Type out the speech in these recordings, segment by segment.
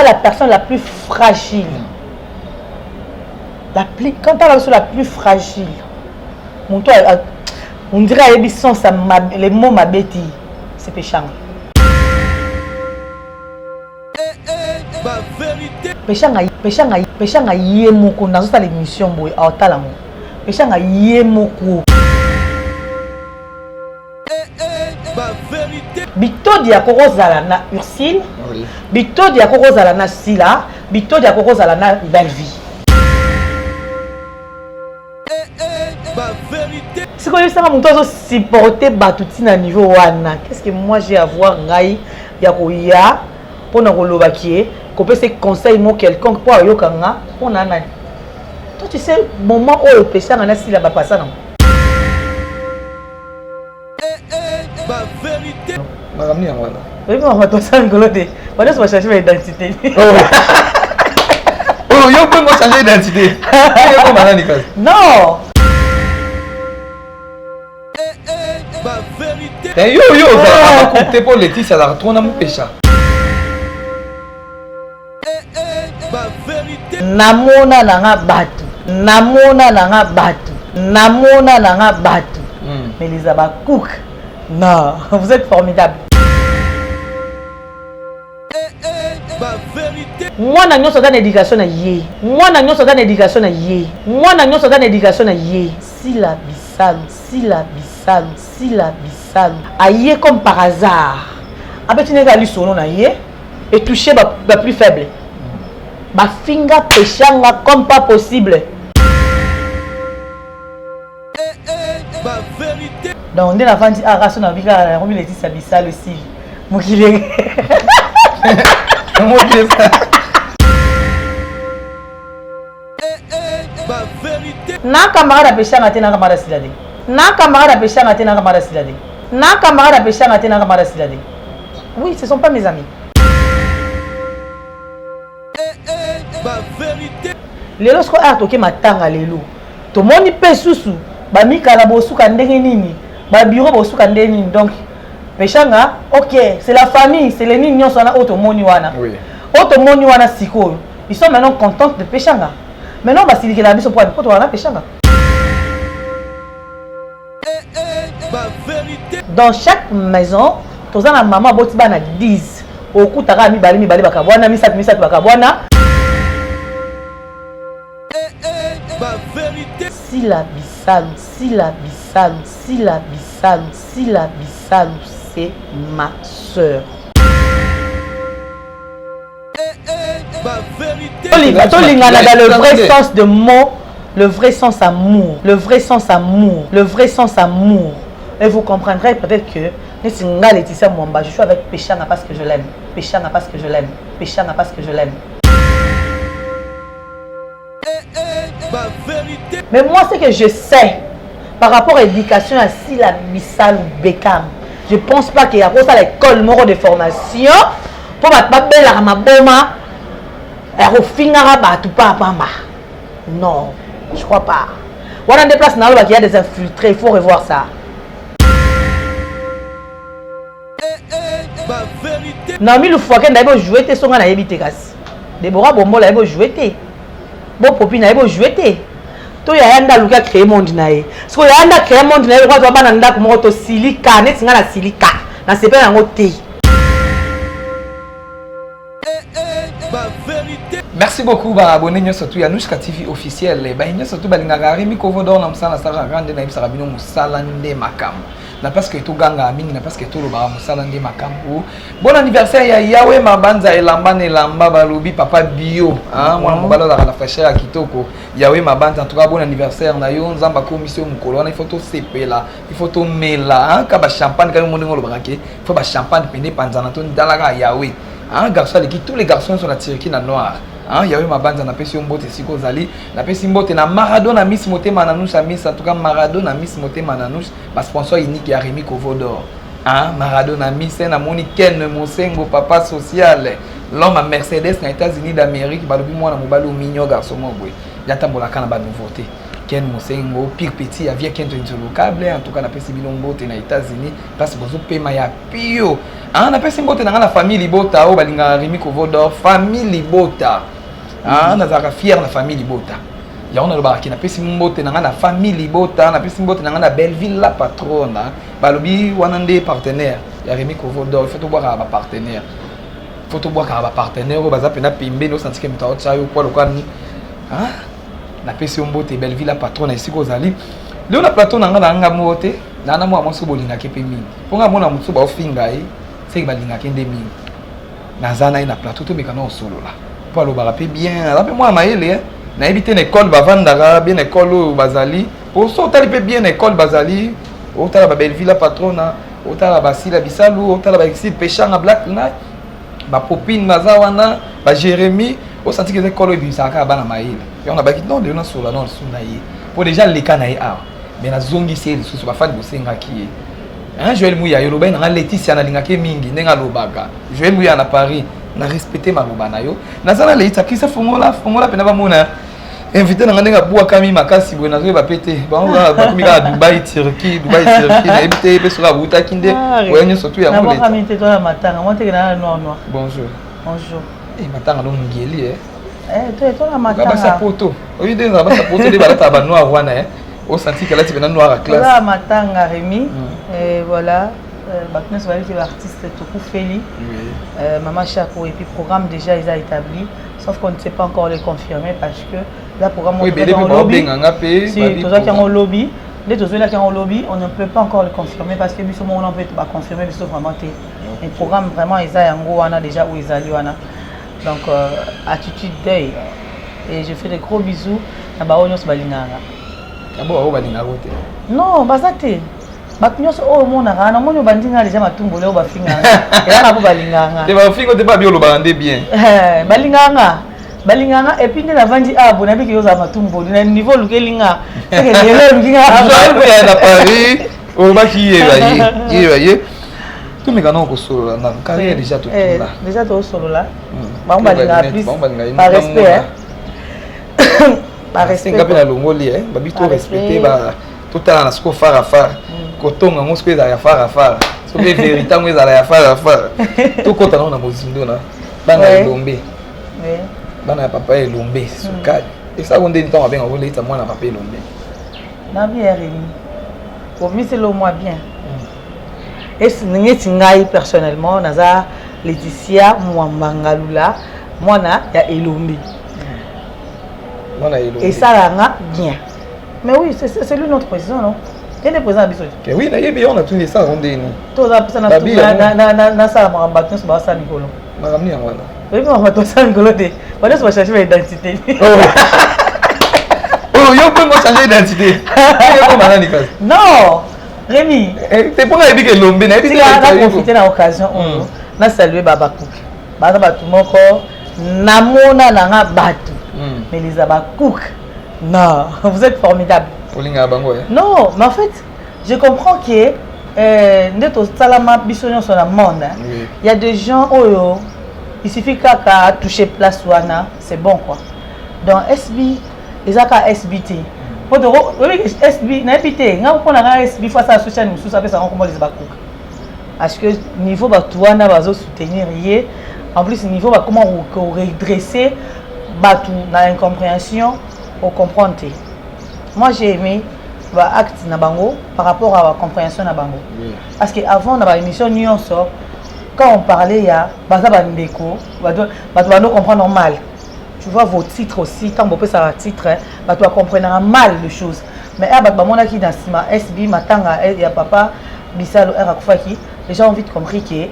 la personne la plus fragile. Quand tu es la plus fragile, on dirait que les mots m'abêtent. C'est péchant. Péchant a yé moko dans cette émission boy à Otalango. Péchant a yé moko. Bito dia korozala na Ursine. Bito dia korozala na Sila. Bito dia korozala na Belvie. Si vous avez supporter Batouti à niveau wana, qu'est-ce que moi j'ai à voir ngai ya pour na kolobakie, qu'on peut se conseiller moi quelqu'un pour yokanga pour na nani. Toi tu sais moment où le péché na si la ba passer non. Ma ramener en wana. Oui, mais on va toi ça ngolo de. On va chercher mon identité. Oh, yo peut moi changer d'identité. Non. Yo, ça va compter pour Laetitia, ça retourne à mon péché. Namona nanga batu. Namona nanga batu. Namona nanga batu. Mais les abakouk. Non, vous êtes formidables. Moi na nyoso dans éducation na yé. Moi na nyoso dans éducation na yé. Moi na nyoso dans éducation na yé. Si la bissal, si la bissal, si la bissal. Aïe comme par hasard. Après tu n'es pas lu son nom na yé et toucher ba plus faible. Ba finga péchanga comme pas possible. Donc on dit la fin dit ah raison na vika on lui dit ça bissal aussi. Moi qui l'ai. Na camarade a péché à na camarade silade. Na camarade a péché à na camarade silade. Na camarade a péché à na camarade silade. Oui, ce sont pas mes amis. Lelo sko a toke matanga lelo. To moni pe susu ba mikala bosuka ndenge nini. Ba bureau bosuka ndenge nini donc Peshanga, ok, c'est la famille, c'est les niños qui sont automoni wana. Oui. Automoni wana siko. Ils sont maintenant contents de Peshanga. Maintenant, on va s'il y a la mission pour aller Peshanga. Dans chaque maison, tous la maman botiba na 10. Au coup tara mi bali bakabwana, mi sat bakabwana. Si la bissal, si la bissal, si la bissal, si la bissal. C'est ma soeur. Dans le vrai sens de mot, le vrai sens amour, le vrai sens amour, le vrai sens amour. Et vous comprendrez peut-être que je suis avec Péchana parce que je l'aime. Péchana parce que je l'aime. Péchana parce que je l'aime. Mais moi, ce que je sais par rapport à l'éducation à Sila Bissal ou Bekam, je pense pas qu'il y a pour ça l'école moro de formation pour ma belle ma boma et au finira tout pas pamba. Non, je crois pas. Voilà des places il y a des infiltrés, il faut revoir ça. Non, mais le fois que d'ailleurs jouer tes sons à éviter gas. Déborah Bombo là il jouer tes. Bon popine il jouer tes. To ya yanda luka créer monde nae. Parce que yanda créer monde nae kwa bana ndako moto silika, net nga na silika. Na sepe yango te. Merci beaucoup ba abonné surtout Yanoushka TV officiel. Ba nya surtout balingaka Remi Kovodor na msala sa rande na ibsa bino musala nde makam. Na parce que tout ganga mingi na parce que tout le ba musala nde makam. Bon anniversaire ya Yawe Mabanza elamba ne lamba balobi papa bio. Hein, moi mobalo la fraîcheur à kitoko. Yawe Mabanza en tout cas bon anniversaire na yo nzamba commission mukolo na il faut to sepela, il faut to mela, hein, ka ba champagne ka mo ndingo lo bakake. Il faut ba champagne pende panzana to ndalaka Yawe. Hein, garçon qui tous les garçons sont la tirki na noir. Hein, Yawe Mabanza na pesi mbote siko zali, na pesi mbote na Maradona Miss Motema Nanouche Miss en tout cas Maradona Miss Motema Nanouche, ba sponsor unique ya Remi Kovodor. Hein, Maradona Miss na moni Ken Mosengo papa social. L'homme à Mercedes na États-Unis d'Amérique, ba lobi mwana mobalo mignon garçon mo boy. Yatambola kana ba nouveauté. Ken Mosengo, Pire Petit, Avia Ken Tenzolocable, en tout cas, on appelle Sibilombo, t'es aux États-Unis, parce que vous avez payé Pio. On appelle Simbo, t'es dans la famille Libota, ou Balinga Rimi Kovodor, famille Libota. On a fier de la famille Libota. Il y a un autre qui n'a pas Simbo, t'es dans la famille Libota, on appelle Simbo, t'es dans la Belleville, la patronne. Balobi, ou un des partenaires. Il y a Rimi Kovodor, il faut voir un partenaire. Il faut voir un partenaire, ou Baza Pena Pimbe, nous sentons que nous avons tchaï ou quoi, le quoi, na pesi ombote Belleville la patronne ici kozali leo na plateau nanga na nga mote na na mwa moso bolinga ke pe mingi ponga mona mutsu ba ofinga yi seki balinga ke nde mingi na zana ina plateau to beka na solo la po aloba pe bien la pe mwa maele na ebite na école bavandaka bien école bazali o so tali pe bien école bazali o tala ba Belleville la patronne o tala ba Sila Bisalu o tala ba Exil Pechanga Black Knight ba popine bazawana ba Jérémy au senti que c'est école de ça à bana maïl et on a baki non de non sur la non sur naïe pour déjà les canaï a mais la zongi c'est sur ba fan de senga qui hein Joël Mouya yo loba na Laetitia na linga ke mingi nenga lobaka Joël Mouya na Paris na respecter ma loba na yo na sala Laetitia ki sa fongola pena ba mona invité na ndenga bua kami makasi bo na zo ba pété ba komika Dubaï Turquie na invité pe sur la buta kinde ouais surtout ya na ba kami te to la matanga moi te na noir bonjour et matanga no ngeli toi la matanga ba sa poto au lieu de ba sa poto de ba ta ba noir wana au senti que là tu viens noir à classe la matanga Rémi et voilà maintenant c'est valide l'artiste Toku Feli Maman Chako et puis programme déjà ils a établi sauf qu'on ne sait pas encore le confirmer parce que là programme oui mais en lobby si tout ça qui en lobby les deux là qui en lobby on ne peut pas encore le confirmer parce que biso on peut pas confirmer biso vraiment le programme vraiment ils a yango wana déjà où ils allaient wana donc attitude d'œil et je fais des gros bisous na ba onyo balinganga abo o balinganga te non bazate bakunyoso o mona na monyo bandinga déjà matumbo leo bafinga et na bo balinganga te ba fingo te ba biolo bande bien balinganga et puis na vandi abo na biki yoza matumbo na niveau lukelinga c'est que lelo lukinga je na Paris o ba ki ye tout me gana ko solo na carrière déjà tout là déjà tout solo là ba balinga plus par respect par respect ngapi na longoli ba bito respecter ba tout à la sco fara kotonga ngosko eza fara so be vérité ngo eza ya fara tout kota na mozindo na bana elombe bana papa elombe sukali et ça on dit temps avec on leta moi na papa elombe na bien Rémi pour moi c'est le moins bien et c'est ngai personnellement naza Laetitia Mwangalula moi na ya elombe et ça là bien mais oui c'est lui notre président non il est président à Bissot oui na yebi on a tout ça on dit tout ça na tout na ça ma baton sur ça Nicolo na ramni yango na oui mais on va tout ça Nicolo de on doit chercher l'identité oh yo peut moi changer d'identité comment mana ni kazi non Rémi t'es pour aller que l'ombe na tu as profité na occasion na saluer baba cook baba batu moko namona nanga batu mais les abakouk non vous êtes formidable non mais en fait je comprends que neto salama bisonyo sur le monde il y a des gens oh il suffit qu'à toucher place wana c'est bon quoi donc SB les aka SBT pour de SB na épité nga ko na SB face à social nous ça fait ça comment les abakouk parce que niveau batu wana bazo soutenir yé en plus niveau va comment redresser batu na incompréhension au comprendre. Moi j'ai aimé l'acte na bango par rapport à la compréhension na bango. Parce que avant dans l'émission Nyonso quand on parlait il y a baza bandeko batu bano comprendre mal. Tu vois vos titres aussi quand vous ça titre batu comprendre mal les choses. Mais batu bamona ki dans sima SB matanga il y a papa Bisalo Erakufaki les gens ont vite compris que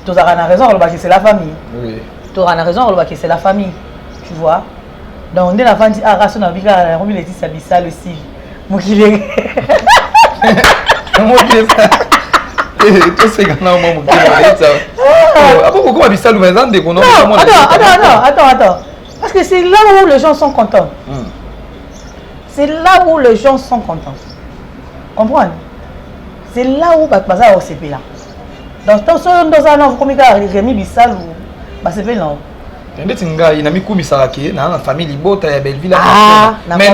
tu as raison que c'est la famille. Oui. Tu as raison que c'est la famille. Tu vois. Donc on est la fin dit raison na bika Romi Laetitia Bissalo aussi. Mokile. Comment dire ça? Tout c'est gana moi mokile ça. Ah pourquoi Bissalo mais en déconne. Attends. Parce que c'est là où les gens sont contents. C'est là où les gens sont contents. Comprends? C'est là où baza au CP là. Donc dans un an comme Rémi Bissalo bah c'est bien non. ndeti ngai na mikumisaka ke na famille libota ya Belleville mais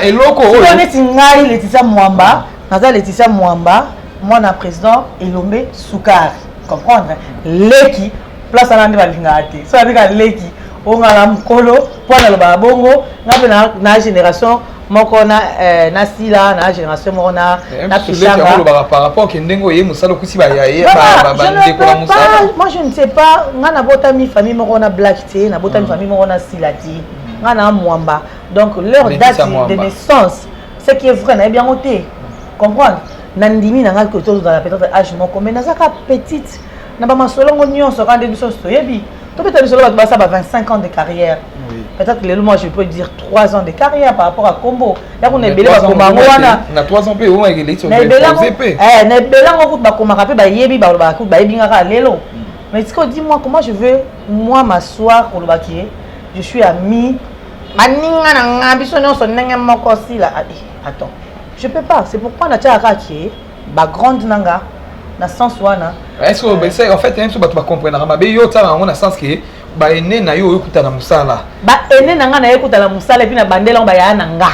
eloko oyo ndeti ngai Laetitia Mwamba naza Laetitia Mwamba mwana président Elombe Sukari comprendre leki place ana nde balingaka te so abika leki ongala mokolo mpo na loba bongo nga mpe na génération moko na sila na génération moko na peshanga par rapport ke ndenge oye mosala okusi bayaye moi je ne sais pas nga nabotami famille moko na black te nabotami famille moko na sila te nga na Mwamba donc leur date de naissance ce qui est vrai nayebi yango te comprendre nandimi na nga ke tozala peut-être âge moko mais nazaka petite na bamasolongo nyonso kande biso toyebi peut-être biso bato basaba 25 ans de carrière peut-être que moi je peux dire 3 ans de carrière par rapport à Combo ya kuna ebele bakomango wana na 3 ans pe o ngeli to na ebelango kutu bakomaka pe bayebi balobaka kutu bayebi ngaka lelo mais dis-moi comment je veux moi m'asseoir kolobaki je suis ami maninga na nga biso nyonso ndenge moko sila attends je peux pas c'est pourquoi na tia kaki ba grande nanga na sens wana est-ce que en fait même so bato ba comprendre ma be yo tsala ngona sens que ba ene na yo okuta na musala ba ene na nga na okuta na musala et puis na bandela ba ya na nga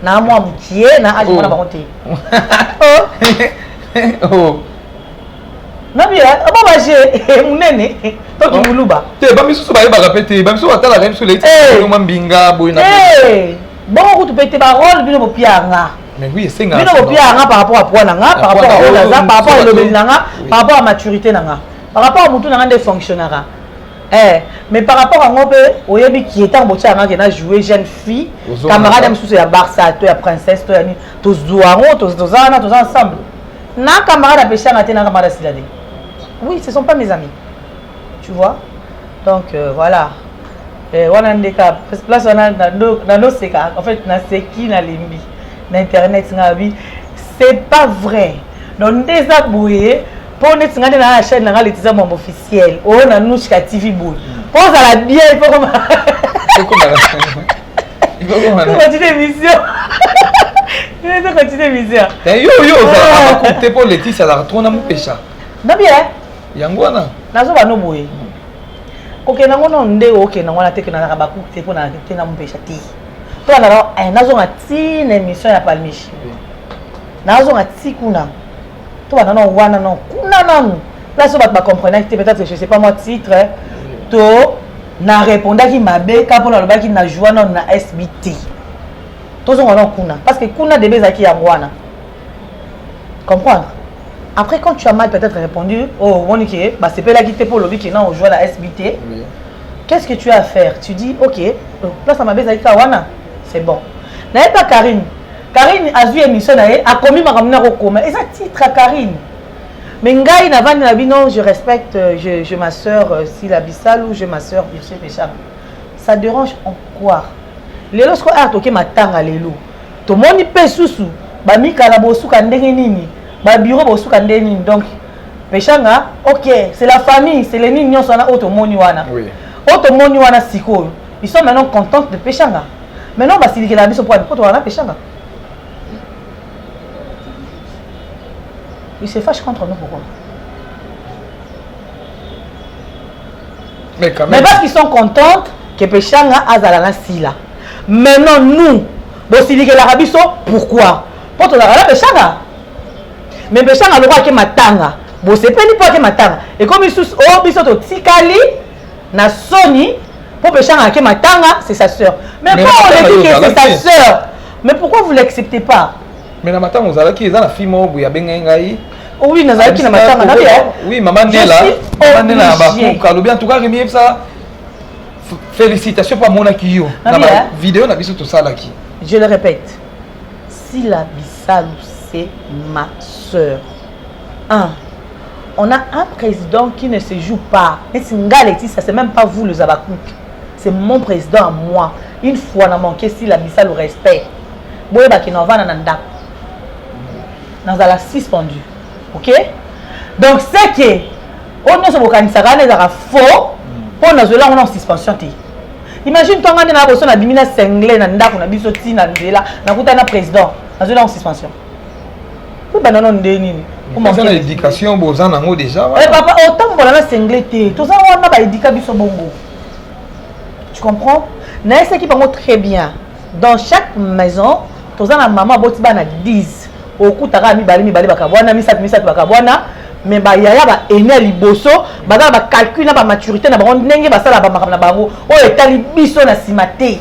na moi mukie na aji mona ba konte oh na bien aba ba je munene to ki muluba te ba misu so ba ba répéter ba misu atala même so leti no mambinga boyina bon kutu pete ba rôle bino bo pianga mais oui c'est nga bino bo pianga par rapport à poids nanga par rapport à olaza par rapport à lobeli nanga par rapport à maturité nanga par rapport à mutu nanga de fonctionnera mais par rapport à moi oyebi qui est en botia nanga na jouer jeune fille camarade am sous ya Barça to ya princesse to ya ni to zouaro to zana to ensemble na camarade pêcher na tena camarade silade oui ce sont pas mes amis tu vois donc voilà wana ndeka place wana na no seka en fait na seki na limbi na internet ngabi c'est pas vrai donc déjà boué pour net ngade na chaîne na Laetitia Mwamba officiel oh na Nushka TV boule pose à la bien il faut comme continuer l'émission il faut continuer l'émission yo ça va compter pour Laetitia la retourne à mon pécha na bien yangwana nazo ba no boye OK na ngono nde OK na ngona te ke na ba couper pour na te na mon pécha ti to na nazo ngati na émission ya Palmichi nazo ngati kuna to ba na wana no kuna nanu là so ba comprendre que peut-être je sais pas moi titre to na répondre qui mabe ka pour na loba ki na joie non na SBT to zo ngona kuna parce que kuna de bezaki ya ngwana comprendre après quand tu as mal peut-être répondu oh on dit bah c'est pas là qui te pour lobi qui non on joue à la SBT qu'est-ce que tu as à faire tu dis OK place à ma bezaki ka wana c'est bon na pas Karine a vu émission a commis ma ramener au coma et ça titre à Karine mais ngai na vandi na bino je respecte je ma sœur Sila Bissal ou je ma sœur Virginie Pécham ça dérange en quoi les lorsque a toqué ma tanga lelo to moni pe susu ba mikala bosuka ndenge nini ba bureau bosuka ndenge nini donc Péchanga OK c'est la famille c'est les nini nyonso na auto moni wana oui auto moni wana siko ils sont maintenant contents de Péchanga maintenant ba silike la biso pour to wana Péchanga ils se fâchent contre nous pourquoi mais quand même mais parce qu'ils sont contents que Péchanga azala na sila maintenant nous bosilike la biso pourquoi pour to la Péchanga mais Péchanga le roi ke matanga bo sepeli po ke matanga et comme ils sous oh biso to tikali na Sony pour Péchanga ke matanga c'est sa sœur mais pourquoi on dit que c'est sa sœur mais pourquoi vous l'acceptez pas mais na matanga ozala ki eza na fille mo ya benga ngai oui nazalaki na matanga na bien oui maman Nela bakuka lobi en tout cas remier ça félicitations pour mon akio na vidéo na biso to sala ki je le répète Sila Bissal c'est ma sœur on a un président qui ne se joue pas et ça c'est même pas vous le Zabakouk c'est mon président à moi une fois on a manqué Sila Bissal le respect boye ba ki na vana na ndako dans la suspendu OK donc c'est que on ne se bokanisa kana za faux pour na zola on en suspension ti imagine toi ngana na boso na dimina sengle na ndako na biso ti na ndela na kuta na président na zola en suspension oui ben non ndeni comment ça l'éducation bozana ngo déjà papa autant bola na sengle ti to ça wana ba éduca biso bongo Tu comprends? Mais ce qui parle très bien. Dans chaque maison, tu as maman qui a 10. Au coup, tu as mis bakabwana, misat bakabwana. Mais il y a un liboso, il y a un calcul, la maturité, il y a un bango. Oh, il y a un simate.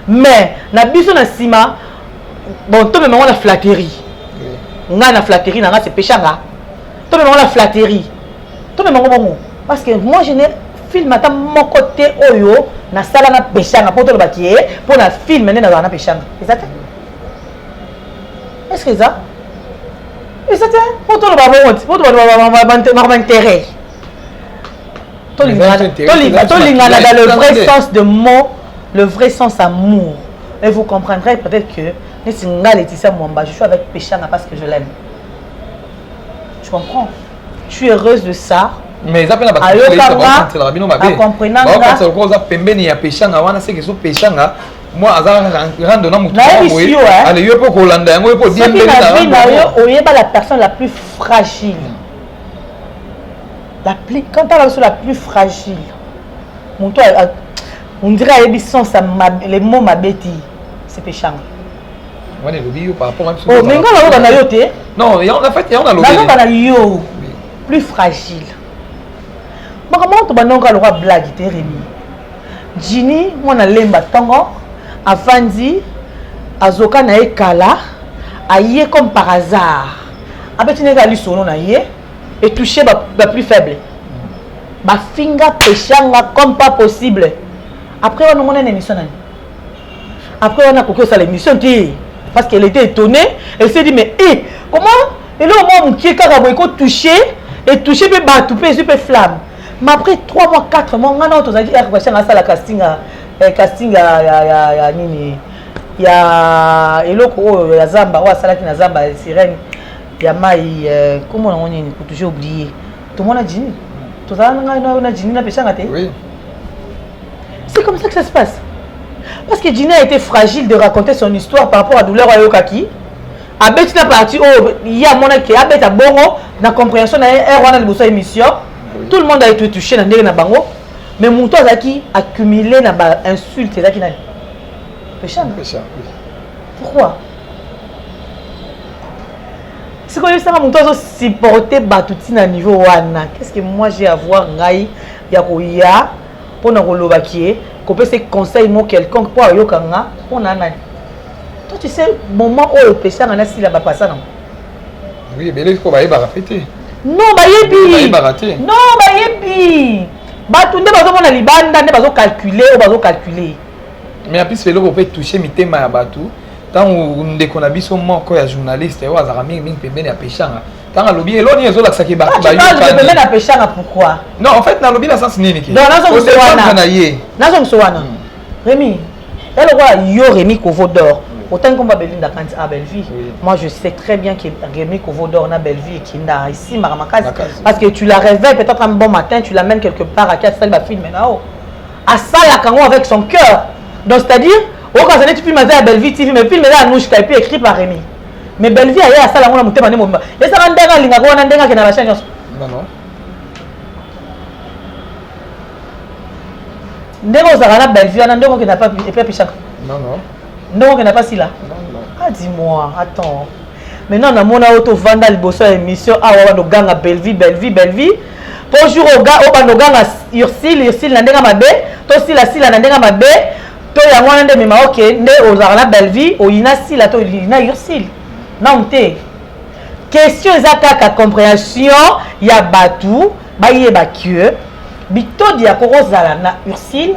Mais, na biso na sima, bon, tout le monde a la flatterie. On a la flatterie, c'est péchanga. Tout le monde a la flatterie. Tout le monde bon. Parce que moi, je n'ai film à mon côté, oyo, na sala na péchanga, pour tout le bakier, pour la film, na péchanga. C'est ça? Est-ce que c'est ça? Et ça, pour tout le monde, pour tout le monde, intérêt. Tout le monde dans le vrai sens de mot, le vrai sens amour. Et vous comprendrez peut-être que je suis avec Péchanga parce que je l'aime. Tu comprends? Je suis heureuse de ça. Mais ça peut pas moi la personne la plus fragile. Quand tu es la plus fragile, on dirait les mots m'abéti, c'est Péchanga. Oh, mais non, en fait, il y a un plus fragile. Comment tu as le roi blague, Rémi? Ginny, moi, je suis Avandi, Azoka na ekala, aïe comme par hasard. Avec une égale son nom et toucher la plus faible. Ba finga Péchanga comme pas possible. Après on a une émission. Après on a coupé ça l'émission parce qu'elle était étonnée. Elle s'est dit mais comment et là au moins qui est carrément touché et touché peut battre peut flamme. Mais après 3 mois 4 mois on a autre la casting casting ya nini ya eloko ya zamba wa sala ki na zamba sirène ya mai comment on nini pour toujours oublier tout le monde a dit tout ça on a dit na Péchanga té oui c'est comme ça que ça se passe parce que Dina a été fragile de raconter son histoire par rapport à douleur à Yokaki abeti na partie oh il y a mon qui abeti à bongo na compréhension na wana liboso émission tout le monde a été touché na ndenge na bango. Mais mon toit qui accumulé n'a pas insulte là qui n'a Péchanga. Pourquoi? C'est quoi ça mon toit supporter batouti à niveau wana. Qu'est-ce que moi j'ai à voir ngai ya koya pour na kolobakie qu'on peut se conseiller moi quelconque pour yokanga pour na nani. Toi tu sais moment où le Péchanga na si la ba passer non. Oui, mais là il faut ba répéter. Non, ba yebi. Non, ba yebi. Batunde bazomona libanda nde calculer. Mais après c'est là qu'on peut toucher mitema ya batu. Tant ndeko na biso moko ya journaliste yo azaka mingi pembeni ya Péchanga. Tant alobi eloni ezo lakisa ki ba yo pembeni ya Péchanga pourquoi? Non, en fait na lobi na sens nini ki. Non, nazo msowana. Rémi, elle roi yo Rémi Kovo d'or. Autant qu'on va Belinda quand à Belleville, moi je sais très bien que Rémi Kovo d'or na Belleville et qu'il n'a ici Maramakazi parce que tu la réveilles peut-être un bon matin, tu l'amènes quelque part à Kassel va filmer là-haut. À ça la Kango avec son cœur. Donc c'est-à-dire, au cas où tu filmes à Belleville TV, mais film là à Nouchka et puis écrit par Rémi. Mais Belleville ailleurs à ça la on a monté mané mon. Et ça rendera linga ko ndenga ke na la chaîne. Non non. Ndeko za na Belleville na ndeko qui n'a pas et puis Péchanga. Non non. Non, on n'a pas si là. Ah, dis-moi, attends. Maintenant, on a mon auto vanda liboso émission. Ah, on a nos gangs à Belleville. Bonjour au gars, on a nos gangs à Ursil, Nandenga Mabe. Toi, si la Nandenga Mabe. Toi, il y a un de mes ok, né aux Arna Belleville, au Ina Sila, toi, il y a Ursil. Non, t'es. Question exacte à compréhension, il y a Batou, Baye Bakue. Bito diakoro zalana Ursil,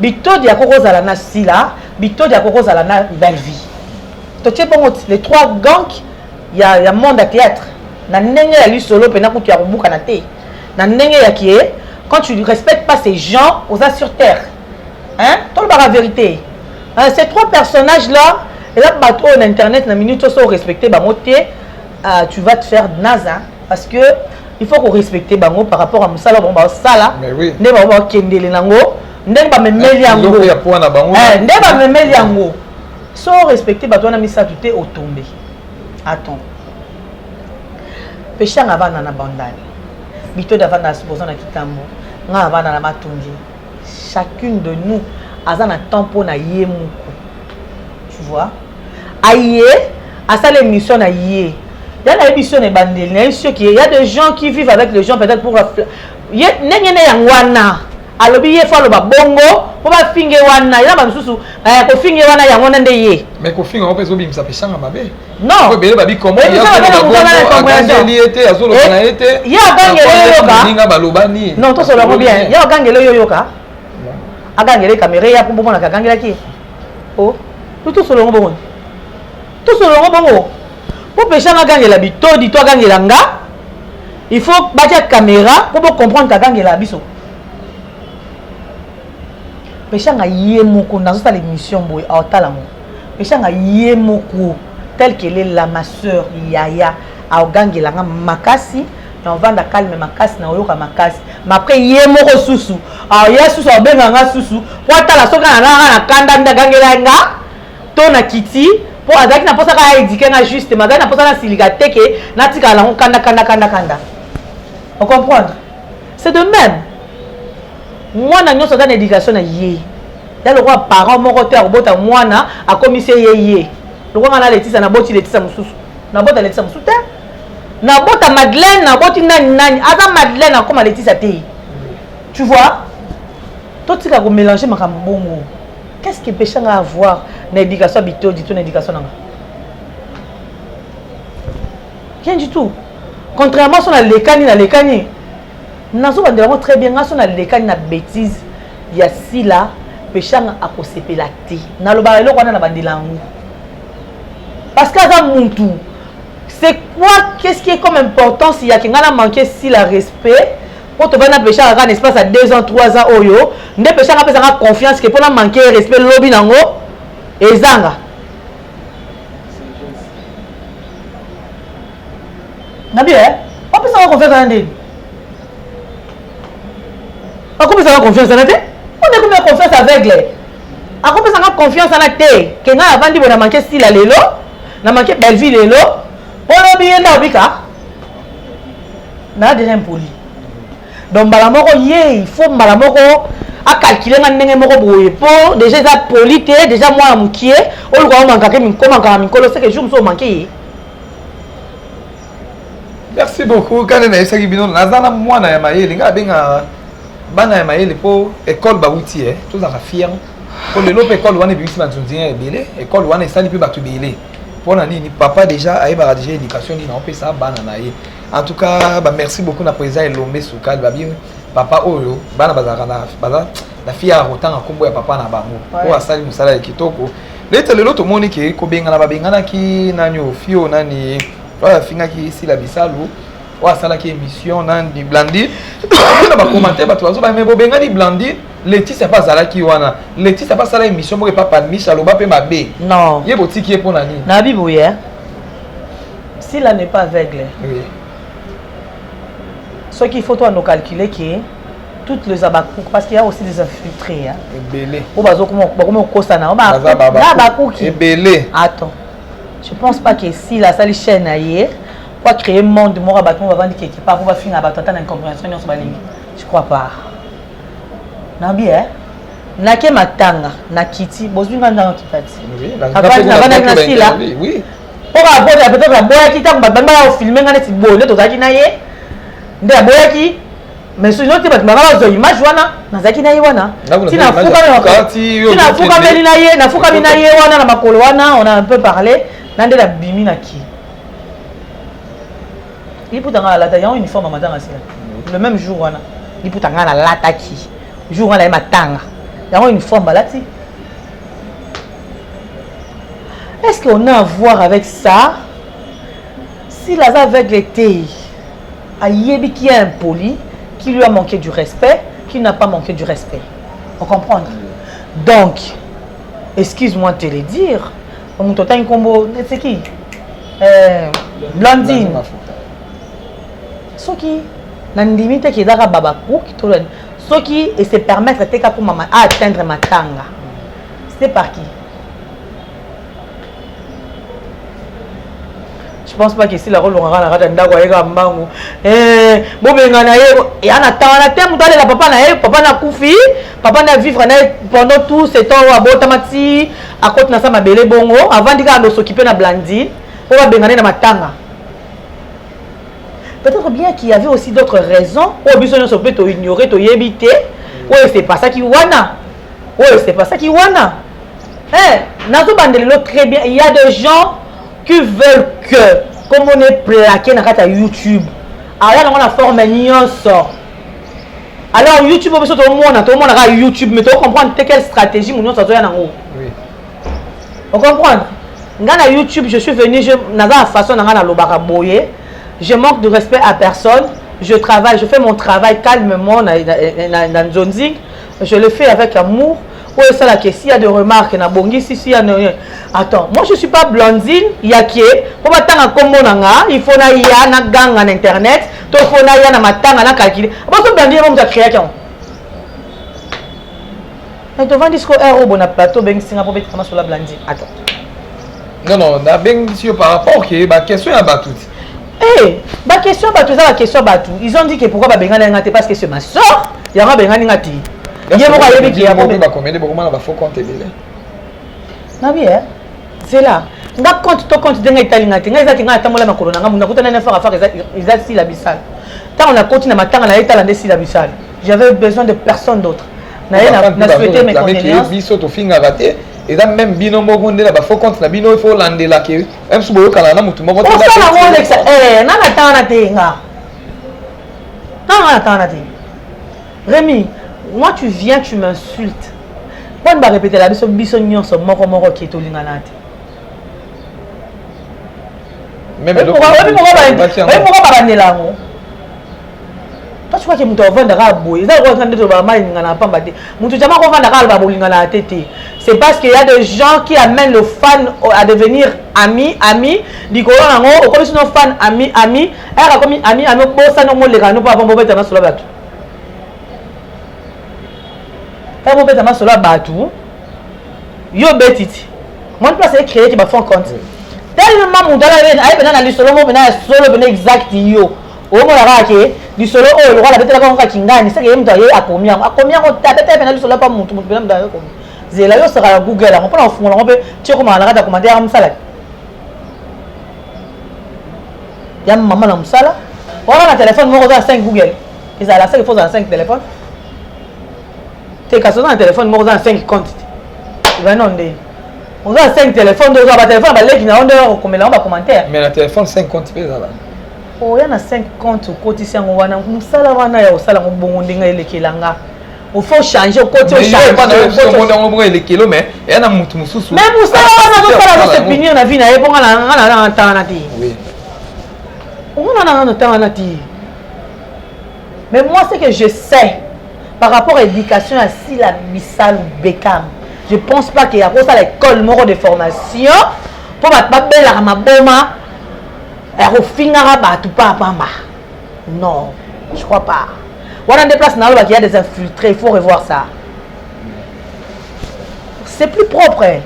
Bito diakoro zalana Sila, Bito diakoro zalana Belleville. Tu sais bon les 3 gangs, il y a monde à théâtre. Na ndenge ya lui solo pena ko tu abuka na te. Na ndenge ya qui est quand tu ne respectes pas ces gens aux sur terre. Hein? Tout la vérité. Ces 3 personnages là, et là bateau en internet na minute so respecter ba moté, tu vas te faire naze parce que il faut qu'on respecte bango par rapport à musala bon ba sala ne ba kendele nango ndenge ba memeli yango ndenge ba memeli yango so respecter ba tona misa tuté au tomber attends Péchanga bana na bandani bito davana supposons na kitambo nga bana na matungi chacune de nous a un temps pour na yé moko. Tu vois? Aïe, à ça l'émission na yé. Il y a l'émission de bandel, il y a des gens qui vivent avec les gens peut-être pour il y a des wana. Alors il faut le bongo pour pas finir wana. Il y a pas susu ko finir wana ya wana ndeye. Mais ko finir on peut zobi msa peshanga mabe. Non. Ko bele babi comment il y a pas été azolo na été. Il y a gangele yoka. Ninga balobani. Non, to solo bien. Il y a gangele yoka. Agangele caméra ya pour bona ka gangela ki. Oh, tout solo bongo. Tout solo bongo. Pour pêcher ma gangela bito di to gangela nga. Il faut battre la caméra pour comprendre ta gangela biso. Peshanga yemoko dans cette émission boy à Otalamo. Peshanga yemoko tel qu'elle est la ma sœur Yaya à Ogangela makasi na vanda calme makasi na oyoka makasi. Mais après yemoko susu. Ah yesu so benga nga susu. Pour atala soka na kanda ndagangela nga to na kiti pour azaki na posa ka éduquer nga juste mazaki na posa na siligate ke na tika la kanda. On comprend? C'est de même. Moi, na nyonso dans éducation na yé. Là le roi parent mon côté robota moi na a commissaire yé. Le roi na Laetitia na boti Laetitia mususu. Na bota Laetitia mususu. Na bota Madeleine na boti nani. Asa Madeleine na comme Laetitia té. Tu vois? Tout ça ko mélanger makambo bongo. Qu'est-ce que péché à avoir na éducation bito du tout na éducation na? Rien du tout. Contrairement à l'écani. Nous avons très bien l'écani na bêtise. Il y a si là, péché à kosepe la té. Na lo ba lo kwana na bandelangu. Parce que ça muntu. C'est quoi qu'est-ce qui est comme important s'il y a quelqu'un a manqué si la respect pour te faire un péché à un espace à 2 ans 3 ans oyo, ne péché à faire confiance que pour la manquer respect lobby nango et zanga. Nabi on peut avoir confiance en Dieu. On peut avoir confiance en Dieu. On est comme confiance aveugle. On peut avoir confiance en Dieu. Que na avant di bona manquer style à lelo, na manquer belle vie lelo. Pour lobby na obika. Na déjà impoli. Donc malamoko yé, il faut malamoko à calculer na ndenge moko boye pour déjà ça polité, déjà moi amukié, on le manquer min comment quand min kolo c'est que je me suis manqué. Merci beaucoup. Quand on a essayé de faire moi na maïli, nga benga bana ya maïli pour école bauti tout ça fier. Pour le lope école wana bisi banzunzia belé, école wana esali pe batu belé. Pour nani ni papa déjà aïba déjà éducation ni na on peut ça bana na ye. En tout cas, bah merci beaucoup na président Elombe Soukal babi papa oyo bana bazaka na la fille a autant en combo ya papa na bango. Pour asali musala kitoko. Leta lelo to moni ke ko benga na babengana ki nani ofio nani voilà, finga qui ici la bisalu, ou à ça la qui émission nan di blandi. On va commenter, bah tu vas mais bobenga di blandi. Laetitia pas ça la qui wana. Laetitia pas ça la émission pour pas pas Michel Oba pe ma bé. Non. Yé boti qui est pour nani. Na bibouye. Si la n'est pas aveugle. Oui. Ce qu'il faut toi nous calculer que toutes les abakou parce qu'il y a aussi des infiltrés hein. Belé. Ou bazo comment kosana. Ba abakou qui. Belé. Attends. Je pense pas que si la salle chaîne aille pour créer un monde de mort on va vendre quelque part pour va finir à battre en incompréhension sur la ligne. Je crois pas. Na bien. Na ke matanga na kiti bozwinga ndanga kitati. Oui, na sila. Oui. Pour avoir peut-être la boya kita ba banga filmer ngane ti bolé to zaki na ye. Nde ya boya ki mais sinon tu vas te marrer aux images wana na zaki na ye wana. Tina fuka meli na ye, na fuka mina ye wana na makolo wana on a un peu parlé. Nande la bimi na ki. Il peut la lata, il y a une uniforme à matanga le même jour wana. Il peut la lata ki. Jour wana matanga. Il y a une uniforme balati. Est-ce qu'on a à voir avec ça? Si la avec l'été, a yebi qui est impoli, qui lui a manqué du respect, qui n'a pas manqué du respect. On comprend? Donc, excuse-moi de te le dire. On t'a un combo, c'est qui? Blandine. Ce qui n'a une limite qui est dans Babakou, qui tourne. Ce qui et se permettre de pour maman à atteindre ma tanga. C'est par qui? Je pense pas que si la rôle on a rata ndako ayeka mbango bo benga na ye et ana tana tem dans la papa na ye papa na kufi papa na vivre na pendant tout ce temps à botamati à côté na sa mabele bongo avant dika ndo s'occuper na Blandine on va benga na matanga. Peut-être bien qu'il y avait aussi d'autres raisons ou besoin de se peut ignorer to yebité ou c'est pas ça qui wana ou c'est pas ça qui wana nazo bandelelo très bien. Il y a des gens qui veulent que comme on est plaqué dans la YouTube alors on a formé nyonso alors YouTube on peut tout le monde a YouTube mais tu comprends quelle stratégie mon nyonso zoya nango. Oui, on comprend ngana YouTube je suis venu je naza façon ngana lobaka boye je manque de respect à personne je travaille je fais mon travail calmement dans Zonzing je le fais avec amour. Oui, c'est la question. S'il y a des remarques, si y a attends, moi je ne suis pas Blandine, il y a qui pour m'attendre comme il faut na ya na gang en internet, il faut na ya na matanga na calculer. Parce que Blandine on a créé quand mais devant disco héros bon plateau ben singa pour mettre sur la Blandine. Attends. Non, na ben sur par rapport que ba question à battu. Ba question battu ça la question battu. Ils ont dit que pourquoi ba benga na ngate parce que c'est ma sœur, il y a benga ngati. C'est là. Quand tu comptes de l'Italie, tu j'avais besoin de personne d'autre. Et là même binombo gonde là faut compte na bino il faut lander là que même si boyo kala na mutu moko na Rémi, moi tu viens, tu m'insultes. Bon, on va répéter la bisognon sur moro qui est au linganate. Même toi tu crois que mutu vendra boy. Ça va entendre ba mal ngana pamba te. Mutu jama ko vendra ba bolingana tete. C'est parce qu'il y a des gens qui amènent le fan à devenir ami diko nango comme si nos fans ami era comme ami bossa no mo le kanu pa bombo beta na solo batu. Quand vous faites un solo batou, yo betiti. Mon place est créé qui va faire compte. Tellement mon dollar est avec dans solo mo bena solo bena exact yo. O mo la rake, du solo o le roi la bête la ka kingani, c'est que mta ye akomia ko tata bena solo pas mutu bena mda ko. Zela yo sera Google, on prend en fond, on peut tu comment la rada commentaire am sala. Ya maman na msala. On a un téléphone mo ko 5 Google. Ils a la 5 faut 5 téléphone. Tu as un téléphone, on a 5 comptes. On a 5 téléphones, on a un téléphone, on a commentaire. Mais le téléphone 5 comptes, il y a 5 comptes au côté, on faut changer au côté. Mais il y a mais moi, c'est que je sais. Par rapport à l'éducation à Sila Bissal ou Bekam, je ne pense pas qu'il y a pour ça l'école moro de formation pour pas belle à ma boma et au finira tout pas pamba. Non, je crois pas. On a des places dans il y a des infiltrés, il faut revoir ça. C'est plus propre. Hein?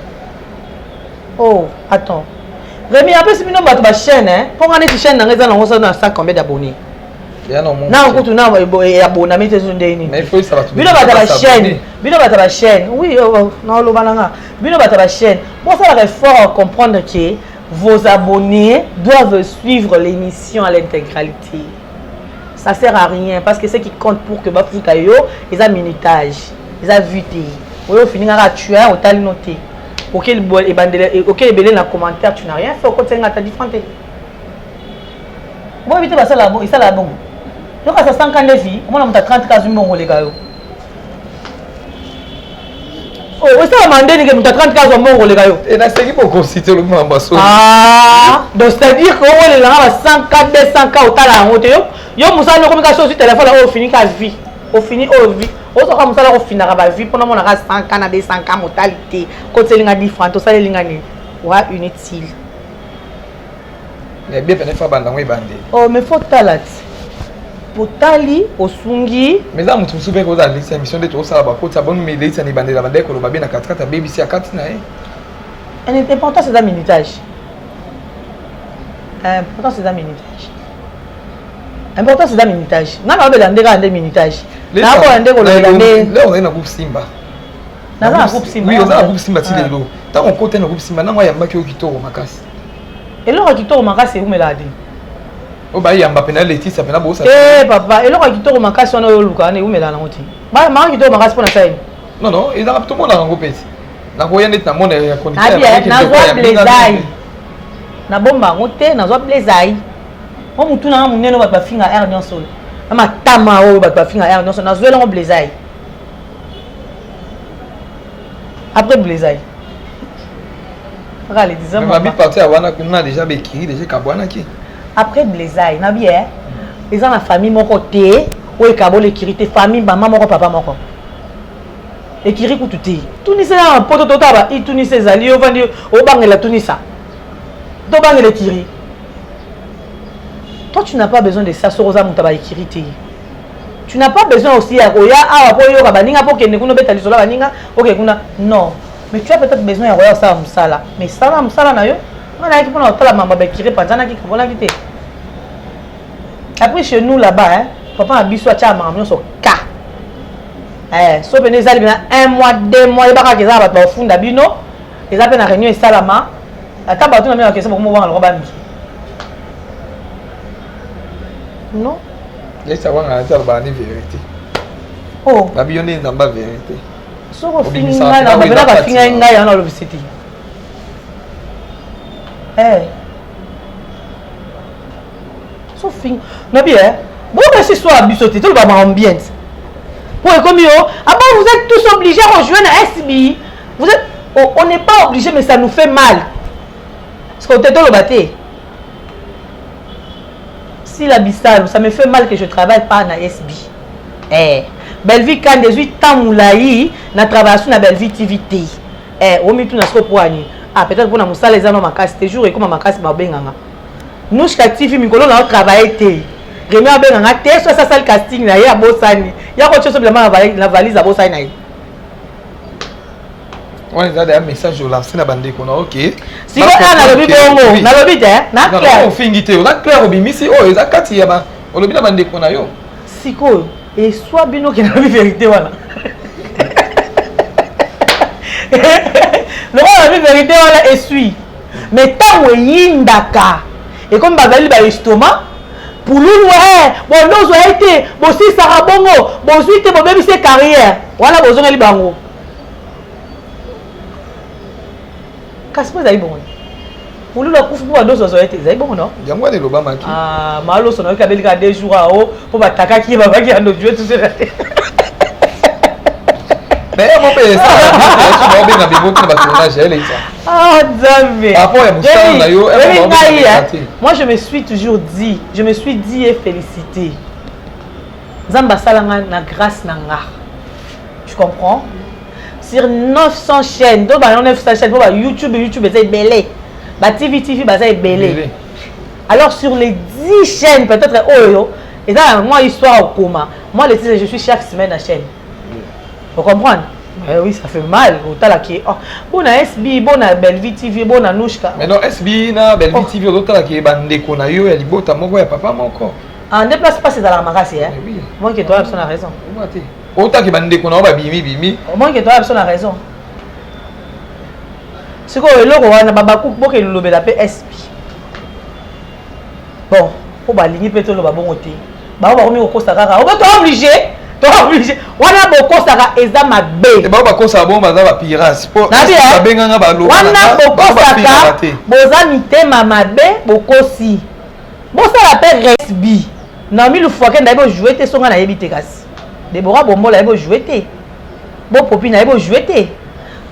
Oh, attends. Rémi, après c'est minimum ma chaîne hein. Pour gagner une chaîne dans les 100 combien d'abonnés? Non, écoute, non, abonné, mais il faut ça va tout. Bino bata la chaîne. Oui, non, le balanga. Bino bata la chaîne. Moi, ça va fort comprendre que vos abonnés doivent suivre l'émission à l'intégralité. Ça sert à rien parce que ce qui compte pour que Bafutayo, ils ont minutage, ils ont vuté. Oui, au final, tu as au tal noté. Ok, les belés dans les commentaires, tu n'as rien fait au côté de ta différente. Bon, évitez ça là, il ça là bon. Donc, ça 50 filles, on a 30 cas de mon les gars. Oh, ça m'a demandé que tu as 30 cas de mon les gars. Et là, c'est qui pour constituer le mot ambassadeur? Ah, donc c'est-à-dire qu'on est là, 100 cas, 200 cas au talent. Yo, Moussa, nous communication sur le téléphone, on finit qu'à vie. On finit au vie. On sera comme ça, on finira la vie. Pendant mon arrêt 100 cas, 200 cas, mortalité. Quand c'est l'inga différent, tout ça, les linga ni. Ouais, inutile. Mais bien, il faut bandé. Oh, mais faut talat. Potali osungi mais là mutu super ko za l'émission de tout ça ba ko tabon mais les ni bandé la bandé ko ba bien na 4 ta BBC à 4 na un important c'est un minutage Important c'est un minutage. Important c'est un minutage. Na ba belande ka ande minutage. Na ba ande ko belande. Là on est dans groupe Simba. Na ba groupe Simba. Oui, on a groupe Simba tilelo. Tant on côté dans groupe Simba na moi yamba ki okitoro makasi. Eloko kitoko makasi umelade. O ba yamba pena Leticia pena bosa. Papa, eloko kitoko makasi wana yo luka ne umelana ngoti. Ba ma kitoko makasi pona sai. Non, ils ont tout le monde dans groupe. Na ko yende na mona ya condition. Na zo blezai. Na bomba ngote na zo blezai. O mutu na munene ba finga air nyonso. Ma tama o ba finga air nyonso na zo elongo blezai. Après blezai. Regardez, disons moi. Mais parti à wana kuna déjà bekiri déjà kabwana ki. Après blezai, na bien. Ils ont la famille mon côté, ou ekabo l'équité famille maman mon papa mon ko. Ekiri ku tuti. Tunisa na poto totaba, i tunisa zali o vandi o bangela tunisa. Do bangela ekiri. Toi tu n'as pas besoin de ça sur rosa mutaba ekirité. Tu n'as pas besoin aussi à Roya à Apoyo Baninga pour que ne kuno beta lisola baninga OK kuna non. Mais tu as peut-être besoin de Roya ça musala. Mais ça va musala na yo. On a qui pour la maman bekiri panzana ki kabona kité. Après chez nous là-bas hein, papa a biso a maman so ka. So pene ezali bina 1 mois 2 mois ebaka keza ba to funda bino. Eza pe na réunion esalama. Ata ba to na mena kesa ko mo ba ngalo ba mi. Non. Laisse avoir un temps de vérité. Oh. La bionne n'a pas vérité. So ko finga na ba ba finga nga ya na lo bisiti. So finga. Na bien. Bon que ce soit bisoté tout le ba ambiance. Pour comme yo, vous êtes tous obligés à rejoindre SB. Vous êtes on n'est pas obligé mais ça nous fait mal. Parce qu'on t'est dans le bâté. Si la Bissal, ça me fait mal que je travaille pas dans SB. Belleville quand 18 ans moulaï, na travaille sur la Belleville TVT. On met tout na sco poani. Ah peut-être pour na musala les ans ma casse tes jours et comme ma casse ma benganga. Nous chez TV mikolo na travailler té. Rémi a benganga té soit ça le casting na ya bosani. Ya ko chose simplement la valise à bosani na. On a un message au lancer la bande qu'on a OK. Si on a le bongo, na lobby hein, na clair. On fingité, on a clair au bimisi oh eza kati ya ba. On lobby la bande qu'on a yo. Siko et soit bino qui na vérité wana. Le roi la vérité wana essuie. Mais tant yindaka. Et comme bazali ba estomac pour l'oulou bon nous a été bon si Sarah bongo, bon suite bon même ses carrière. Voilà besoin li bango. Qu'est-ce que vous avez bon? Pour nous, la couvre pour deux choses, vous avez bon, non? Il y a moins de l'Obama qui. Ah, malo, son nom, qui a des jours à eau, pour m'attaquer qui va qui a nos dieux, tout ça. Mais mon père, ça, tu vas bien avec votre personnage, elle est ça. Ah, Zambé. Après, moi, je me suis toujours dit, et félicité. Zamba Salanga na grâce nanga. Tu comprends? Sur 900 chaînes, donc 900 chaînes, YouTube c'est belé. TV c'est belé. Alors sur les 10 chaînes peut-être oh et là moi histoire au coma. Moi je suis chaque semaine à chaîne. Vous comprenez? Oui, ça fait mal autant là qui bon à SB, bon à Belleville TV, bon à Nouchka. Mais non SB na Belleville TV autant là qui bande ko na yo ya libota moko ya papa moko. En déplace pas c'est dans la magasi hein. Oui. Moi qui toi personne a raison. Autant que bande qu'on a bimi. Au moins que toi personne a raison. C'est quoi le logo on a babaku boke le lobe la PSP. Bon, pour baligner peut-être le babon côté. Ba on va remettre au costa kaka. On va t'obliger. On a beaucoup ça eza mabe. Et ba kosa bon baza ba pirate. Pour ça benganga ba logo. On a beaucoup ça. Boza mitema mabe bokosi. Bon ça l'appelle resbi. Na mi le fois que ndaibo jouer te songa na yebite kasi. Deborah Bombo la ebo jouer te. Bon popi na ebo jouer te.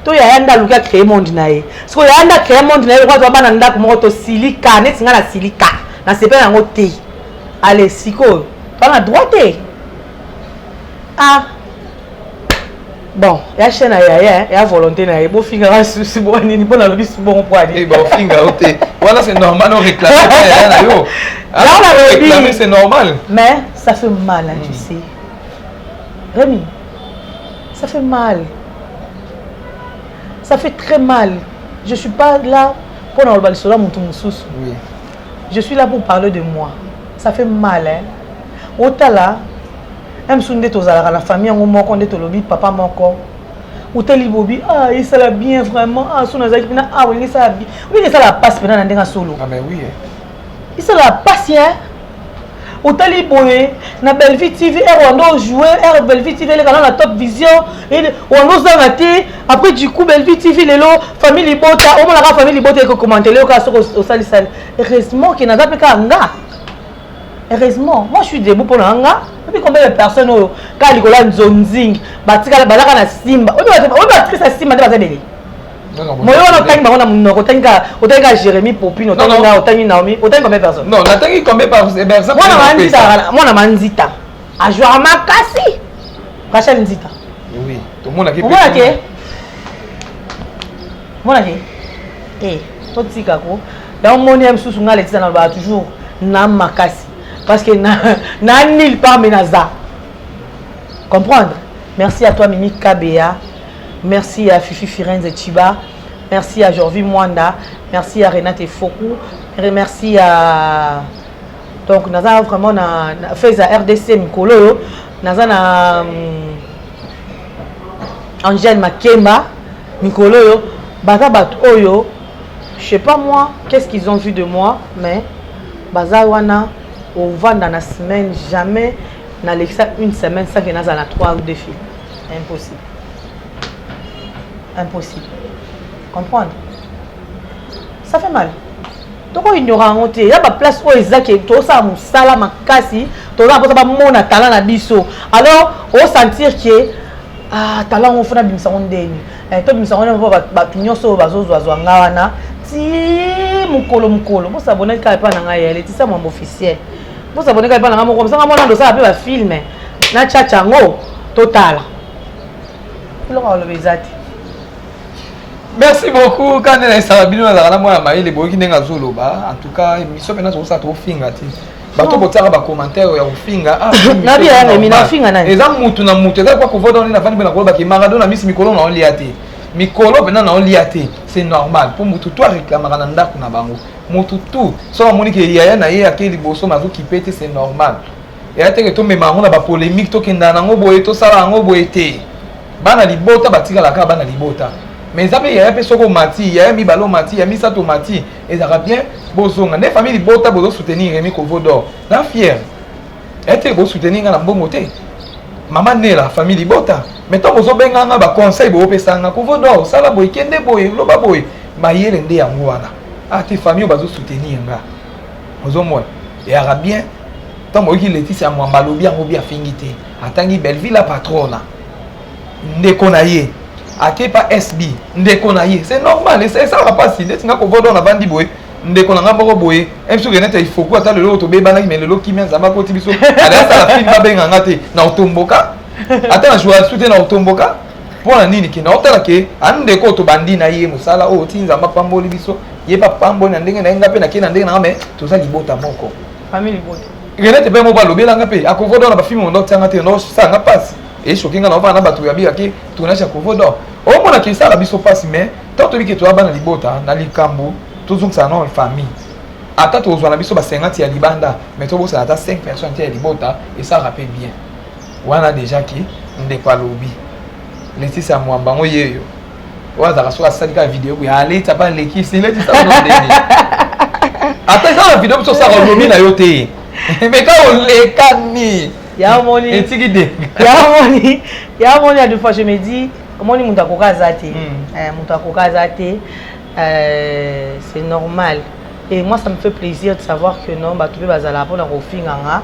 To ya yanda luka créer monde na ye. Parce que yanda créer monde na ye kwa bana ndako moko to silika, net nga na silika. Na sepe yango te. Allez siko. Pas na droite. Ah. Bon, ya chaîne ya ya volonté na ye. Bo finga su bo ni bona lobi su bon pour aller. Eh bon finga oté. Voilà c'est normal on réclame na yo. Alors réclamer c'est normal. Mais ça fait mal hein, tu sais. Rémi, ça fait mal. Ça fait très mal. Je ne suis pas là pour nous le balisola mon tout moussous. Oui. je suis là pour parler de moi. Ça fait mal, hein. Otala, même si on est la famille, on est au papa, mon corps. Otali Bobi, ah, il ça bien vraiment. Ah, son azaki, ah, oui, ça bien. Oui, ça la passe pendant dans solo. Ah, mais oui. Il ça la passe, hein. Otali Boye, na Bellevue TV, on a joué, Bellevue TV, les canaux la Top Vision, on a raté. Après, du coup, Bellevue TV, les lots, famille Libota, on a la famille Libota qui commente, les cas au salisal. Heureusement qu'il n'a pas fait un gars. Heureusement, moi je suis debout pour l'anga. Et puis combien de personnes au cas Nicolas Nzonzing, Batika Balaka na Simba. On va actrice à Simba de Bazabeli. Moi on a tangi on Jérémy Popine, on tangi Naomi, on tangi combien de personnes? Non, on a tangi combien de personnes? Moi na Manzita. A jouer à Makasi. Rachel Nzita. Oui, tout le monde a qui. Moi là eh, tout tika ko. Dans mon aime sous nga letisa na ba toujours na Makasi. Parce que na nil par menaza. Comprendre? Merci à toi Mimi Kabea. Merci à Fifi Firenze Chiba. Merci à Jorvi Mwanda. Merci à Renate Fokou. Merci à donc nous avons vraiment fait à RDC Mikolo. Nous avons Angèle Makemba Mikolo. Bazabat Oyo. Je sais pas moi qu'est-ce qu'ils ont vu de moi, mais Bazawana au vent dans la semaine, jamais dans une semaine sans que nous ayons 3 ou 2 filles. Impossible. Impossible. Comprendre? Ça fait mal. Donc on ignore honte. Il y a pas place où Isaac est tout ça musala makasi, tout ça pas mon talent na biso. Alors on sentir que ah talent on fait na bimisa on deni. To bimisa on ba pignon so bazo zo ngawana. Ti mukolo. Vous s'abonner ka pa na ngai, c'est ça mon officiel. Vous abonnez pas dans mon comme ça moi dans ça après va filmer na tchatchango total. Merci beaucoup quand on est sabino na la moi maïle boki ndenga zoloba en tout cas émission maintenant ça trop finga ti bato botaka ba commentaire ya ufinga ah na bien na mina finga na eza mutu na mutu eza kwa kuvoda on na fani bena ko ba ki Maradona misi mikolo na on liate mikolo bena na on liate c'est normal pour mutu toi réclamer na ndako na bango mutu tout so moni ke yaya na ye akeli boso mazu kipete c'est normal et ate que to me marona ba polémique to kenda nango boye to sala ngo boye te bana libota batika la ka bana libota mais ça peut y a peu soko mati y a mi balo mati y a mi sato mati et ça va bien bozonga ne famille libota bozo soutenir Rémi Kovodor na fier ete bo soutenir na mbongo te maman ne la famille libota mais to bozo benga nga ba conseil bo pesa nga Kovodor sala boy kende boy loba boy mayele nde yango wana ah te famille bazo soutenir nga bozo moi et ara bien tant moi qui Laetitia mwamba lobi yango bien fingité atangi Belleville la patrona ndeko na ye ake pa SB ndeko na ye c'est normal et ça va pas si ndeti nga ko vodo na bandi boy ndeko na nga boko boy emsu geneta il faut quoi ata lelo to beba na ki melelo kimia zamba ko tibiso ala sa la film ba benga ngate na otomboka ata na jouer soute na otomboka pona nini ki na otala ke andeko to bandi na ye musala o tinza mapamboli biso ye pa pambo na ndenge na ngape na kina ndenge na me to za libota moko famille libota geneta pe mo ba lobela ngape akovodo na ba film ndo tsanga te no sa nga passe et choquinga na va na batu ya biaki tournage Kovodor au mona ki ça la biso passe mais tant to biki to abana libota na likambo to zungsa na famille ata to zo na biso ba 50 ya libanda mais to bosa ata 5 personnes ya libota et ça rappelle bien wana déjà ki ndeko alobi Laetitia mwamba ngo yeyo waza kaswa sadika vidéo ya aleta pa leki c'est Laetitia no deni ata ça la vidéo so ça olobi na yote mais ka olekani Yamoni. Yamoni à deux fois je me dis comment ni mutakoka zate. Mutakoka zate c'est normal. Et moi ça me fait plaisir de savoir que non bah tu peux bazala pour la rofinganga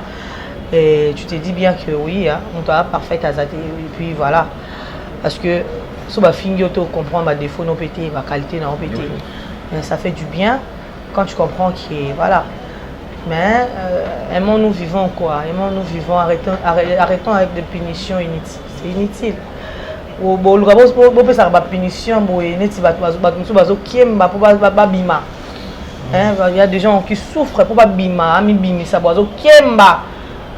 et tu te dis bien que oui hein, on t'a parfait à zate et puis voilà parce que so ba fingi auto comprendre ma défaut non pété ma qualité non pété. Ça fait du bien quand tu comprends que voilà. Mais aimons-nous vivons quoi, aimons-nous vivons, arrêtons avec des punitions inutiles, c'est inutile. Il y a des gens qui souffrent pour pas bima, mais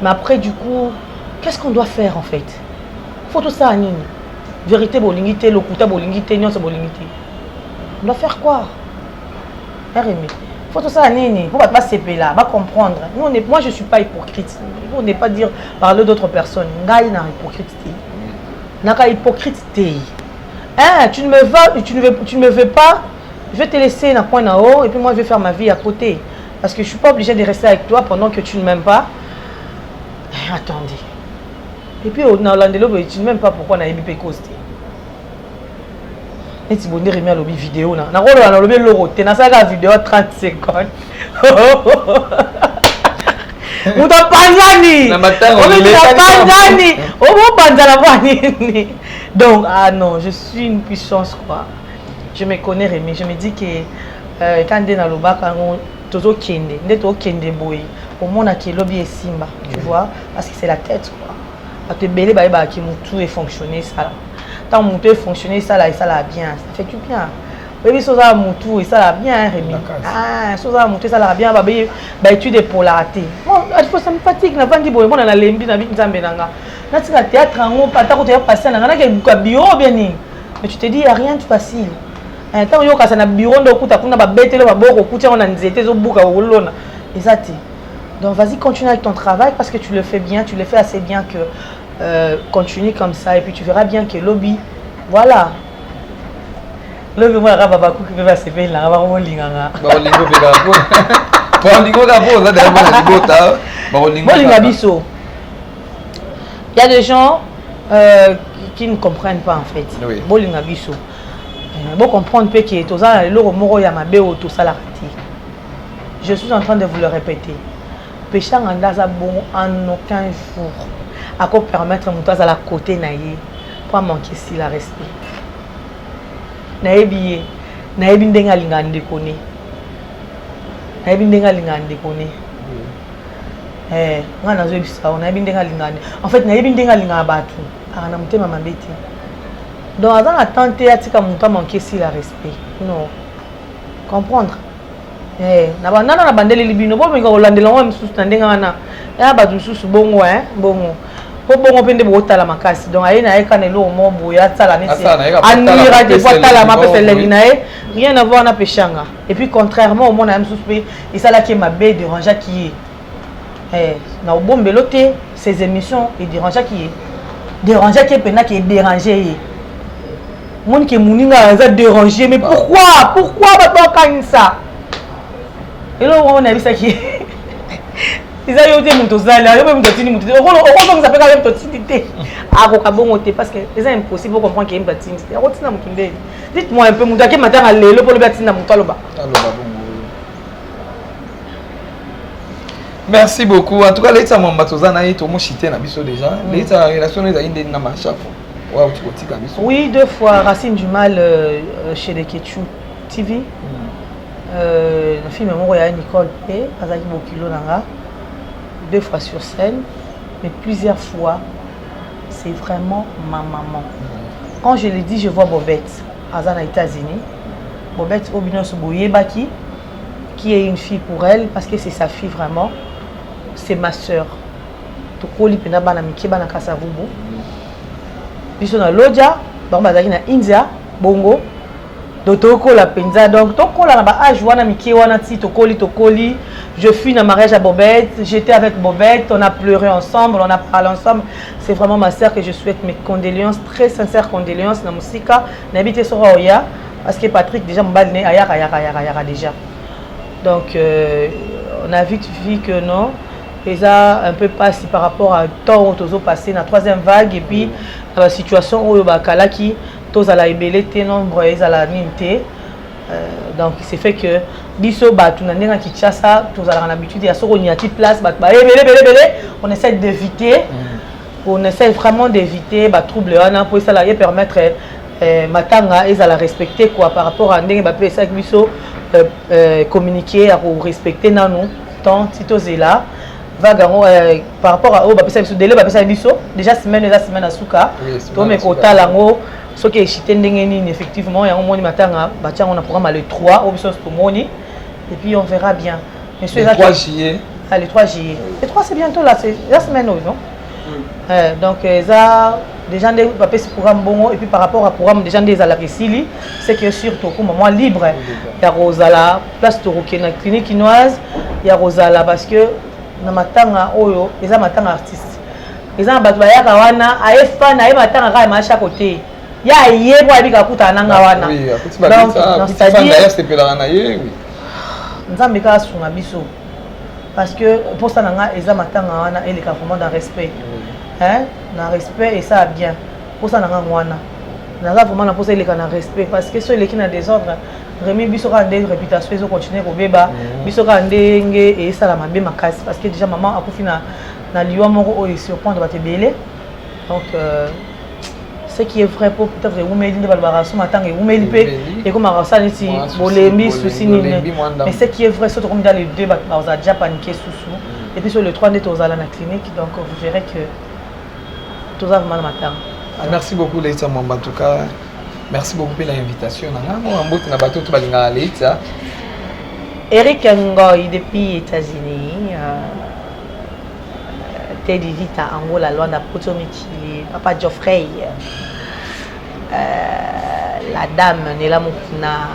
après du coup, qu'est-ce qu'on doit faire en fait? Faut tout ça nini. Vérité bolingité, lokuta bolingité, non c'est bolingité. On doit faire quoi? RMI. faut tout ça nini faut pas s'épeler là va comprendre nous on est moi je suis pas hypocrite on n'est pas dire parler d'autres personnes ngai na hypocrite naka hypocrite hein tu ne me veux pas je vais te laisser na point na haut et puis moi je vais faire ma vie à côté parce que je suis pas obligée de rester avec toi pendant que tu ne m'aimes pas. Attendez. Et puis au Nalandelo tu ne m'aimes pas pourquoi na ebi pe coste. Et tu bonne remis à lobby vidéo na rolo na lobby loro te na saka vidéo 30 secondes. Muta panzani. Na matin on est panzani. On va panzana bani. Donc ah non, je suis une puissance quoi. Je me connais Rémi, je me dis que quand on est dans le bac toujours kende, ndeto kende boy. Au monde a qui lobby et simba, tu vois, parce que c'est la tête quoi. À te belé bah qui tout est fonctionné ça. Tant mon tout est fonctionné ça là et ça là bien, ça fait du bien. Oui ça ça mon tout et ça là bien Rémi. Ah ça ça mon tout ça là bien bah étude de polarité. Bon, il faut ça me fatigue na vandi boy, bon na lembi na biki nzambe nanga. Na tika théâtre ngo pata ko te passer na na ke buka bio bien ni. Mais tu te dis il y a rien de facile. Tant yo kasa na bureau ndo kuta kuna ba betelo ba boko kutia on a nzete zo buka wolona. Exact. Donc vas-y continue avec ton travail parce que tu le fais bien, tu le fais assez bien que continue comme ça et puis tu verras bien que lobby voilà. Lobby moi raba ba ku ki va se faire là ba mo linganga. Ba lingo pe ka po. Ba lingo ka po ça derrière ba libota. Ba lingo biso. Il y a des gens qui ne comprennent pas en fait. Oui. Bolinga biso. Bon comprendre que tout ça le moro ya mabe o tout ça la rati. Je suis en train de vous le répéter. Péché en ndaza bon en aucun jour à quoi permettre mon à la côté naïe pour manquer si la respect. Naïbi ndenga linga ndekone. Naïbi ndenga linga ndekone. On a vu ça, on a bien linga. En fait, naïbi ndenga linga batu. Ana mutema mambeti. Donc, avant d'attenter à ce que mon temps manqué si la respect. Non. Comprendre. Na bandeli libino bo minga olandela ngo msusu tandenga na. Ya ba msusu bongo bongo. Po bongo pende bo tala makasi. Donc aye na eka nelo mo boya tala nesi. Anira de fois tala ma pese lenginae. Rien à voir na pechanga. Et puis contrairement au monde na msusu et ça là qui m'a bé déranger qui est. Na obombelote ces émissions et déranger qui est. Déranger qui est pena qui est dérangé. Monde qui mouninga ça déranger mais pourquoi pas quand ça et là on a vu ça qui ils a yoté mon tozala yo même totini mon tozala on ça peut quand même totinité ah ko kabongote parce que c'est impossible pour comprendre qu'il y a une batinité rotina mukinde dites-moi un peu mon dake matin à lelo pour le batina mon taloba merci beaucoup en tout cas l'état mon batozana et to mo chité na biso déjà l'état relation les inde na marcha. Oui, 2 fois Racine du Mal chez les Ketchou TV. Le film est Nicole P. Azaki Bokilo Nanga. 2 fois sur scène, mais plusieurs fois, c'est vraiment ma maman. Quand je l'ai dit, je vois Bobette, Azana États-Unis. Bobette Obinos Bouyebaki, qui est une fille pour elle, parce que c'est sa fille vraiment. C'est ma soeur. Tokoli Penabana Mikebana Kasavubu. Biso na Lodja, donc bazaki na India, Bongo, Dotoko la penza donc toko la ba âge wana miki wana ti tokoli, je fuis na mariage à Bobette, j'étais avec Bobette, on a pleuré ensemble, on a parlé ensemble. C'est vraiment ma sœur que je souhaite mes condoléances, très sincères condoléances na musika, n'habite sur Oya parce que Patrick déjà m'balne ayara déjà. Donc on a vu que non. Et ça un peu passé par rapport à temps où tous passé la 3e vague et puis la situation où bakala qui tous à la ébélité nombre à la ninte donc c'est fait que biso batu na ndenga Kinshasa tous à l'habitude à soko nyati place bat ba on essaie d'éviter on essaie vraiment d'éviter ba trouble wana pour ça là permettre matanga et à la respecter quoi par rapport à ndenga ba pesa biso communiquer à respecter nanu tant titoze là par rapport à déjà semaine à souka to me kota lango ce qui est chité ndengeni effectivement ya on matanga batia on a programme le 3 au biso pomoni et puis on verra bien le 3 juillet le 3 juillet le 3 c'est bientôt là c'est la semaine non Donc ça déjà des papiers programme bon et puis par rapport à programme déjà des à la Sili c'est que surtout pour moment libre il y a Rosala place Toroké na clinique chinoise il y a Rosala parce que na matanga oyo les matanga artistes les gens battu ya kawana aye fan aye matanga ka ma chaque côté ya yé pour abika kuta nanga wana donc c'est-à-dire c'est pelana na yé oui nzambe ka sunga biso parce que pour ça nanga eza matanga wana et les vraiment dans respect hein na respect et ça bien pour ça nanga wana naza vraiment na poser les kana respect parce que ceux qui na désordre Rémi biso ka ndé réputation ils continuer ko beba biso ka ndenge et ça la mabe makasi parce que déjà maman akufi na liwa moko o surprendre ba te belé donc ce qui est vrai pour peut-être umeli de balbaraso matanga umeli pe et comme ça niti bolembi souci ni mais ce qui est vrai surtout comme dans les deux ba za déjà paniquer sous et puis sur le 3 ndé tozala na clinique donc vous verrez que tout ça vraiment matin. Merci beaucoup Leïta Mwamba en tout cas. Merci beaucoup pour l'invitation. Eric Ngoy depuis États-Unis. Teddy Vita Angola Luanda Potomiki, Papa Geoffrey. La dame Nela Mukuna,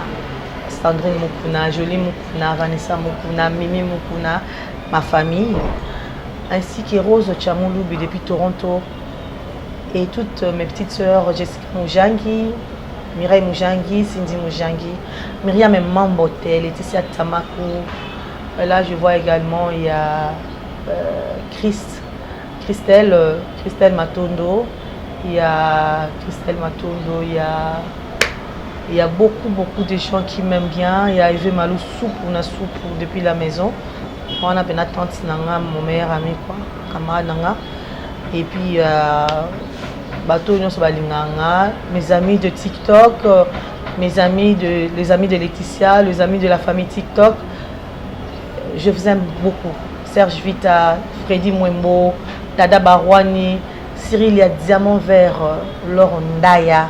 Sandrine Mukuna, Jolie Mukuna, Vanessa Mukuna, Mimi Mukuna, ma famille, ainsi que Rose Chamouloubi depuis Toronto. Et toutes mes petites sœurs, Jessica Moujangi, Mireille Moujangi, Cindy Moujangi, Myriam Mambotel, Laetitia Tamakou. Là, je vois également, il y a Christelle Matondo. Il y a Christelle Matondo, il y a beaucoup de gens qui m'aiment bien. Il y a Eve Malou Soupe depuis la maison. On a une tante Nanga, mon meilleur ami, quoi, camarade Nanga. Et puis, mes amis de TikTok, les amis de Laetitia, les amis de la famille TikTok, je vous aime beaucoup. Serge Vita, Freddy Mwembo, Dada Barouani, Cyril Diamant Vert, Laure Ndaya.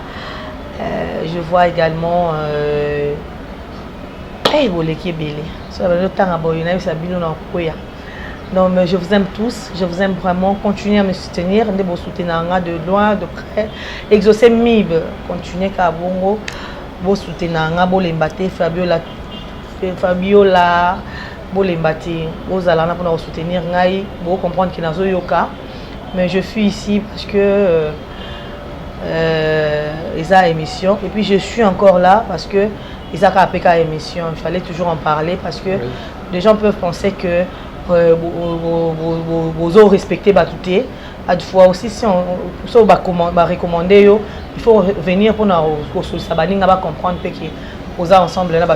Je vois également Boleki Belé. Non, mais je vous aime tous, je vous aime vraiment. Continuez à me soutenir, de vous soutenir de loin, de près. Exaucer MIB, continuez à Bongo, vous soutenir Bolembate, Fabiola, Bolembate, vous allez pour nous soutenir, vous comprendre qu'il y a un yoka. Mais je suis ici parce que ils ont émission. Et puis je suis encore là parce que ils ont APK émission. Il fallait toujours en parler parce que les gens peuvent penser que vous avez respecté Batouté. À deux fois aussi, si on va recommander, il faut venir pour nous comprendre que vous avez ensemble là.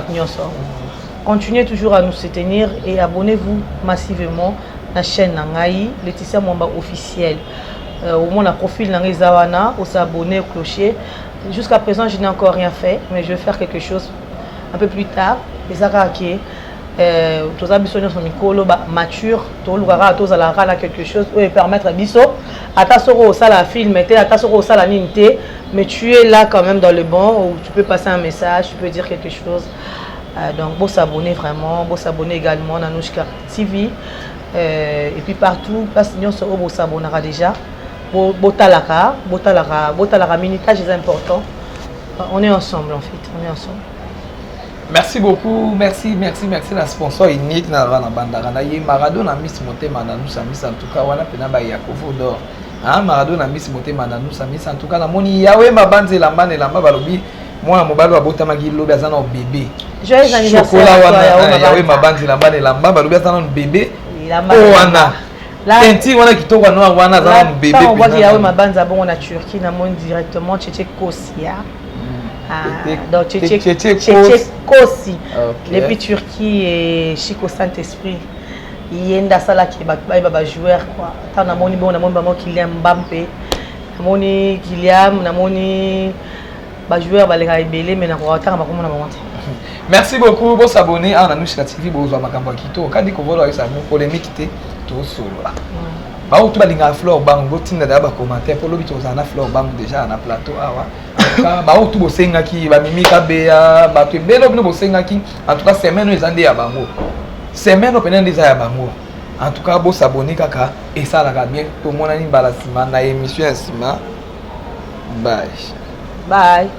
Continuez toujours à nous soutenir et abonnez-vous massivement à la chaîne Nangaï, Laetitia Mwamba officielle. Au moins, le profil Nangaï Zawana, on s'abonner au clocher. Jusqu'à présent, je n'ai encore rien fait, mais je vais faire quelque chose un peu plus tard. Et ça va tous les habitants sont matures, tous les quelque chose pour permettre à biso à ta soro ça la film à ta soro ça la ninte mais tu es là quand même dans le bon où tu peux passer un message, tu peux dire quelque chose. Donc beau s'abonner vraiment, beau s'abonner également à Nanushka TV et puis partout parce que nous sommes s'abonnera déjà botalaka minutage est important. On est ensemble en fait, on est ensemble. Merci beaucoup, merci la sponsor unique na bandara na Maradona Miss Motema na nous Miss en tout cas wana pena ba Yakovo d'or. Maradona Miss Motema na nous Miss en tout cas na moni yawe mabanze lamba balobi moi mobalo abotama gi lobi azana o bébé. Joyeux anniversaire yawe mabanze lamba balobi azana o bébé. Wana. Tenti wana kitoko wana azana o bébé. On voit que yawe mabanze bon na Turquie na moni directement Tchétché Kosia. Donc Tchétché Kosi depuis Turquie et Chico Saint-Esprit yenda sala ki ba joueur quoi tant na moni bon na moni ba Kylian Mbappé na moni Kylian na moni ba joueur ba leka ebele mais na ko tanga ba komona ba. Merci beaucoup pour s'abonner à Nanushka TV bozwa makambo kito kandi ko vola isa mo polémique té to solo là ba ou to balinga fleur bango tinda da ba commentaire pour lobi to za fleur bango déjà na plateau awa ba ou to bosenga ki ba mimi kabeya ba to belo bino bosenga ki en tout cas semaine ezande ya bango semaine opena ndeza ya bango En tout cas, vous s'abonner kaka et ça la bien. Tout le monde a une balade na émission. Bye. Bye.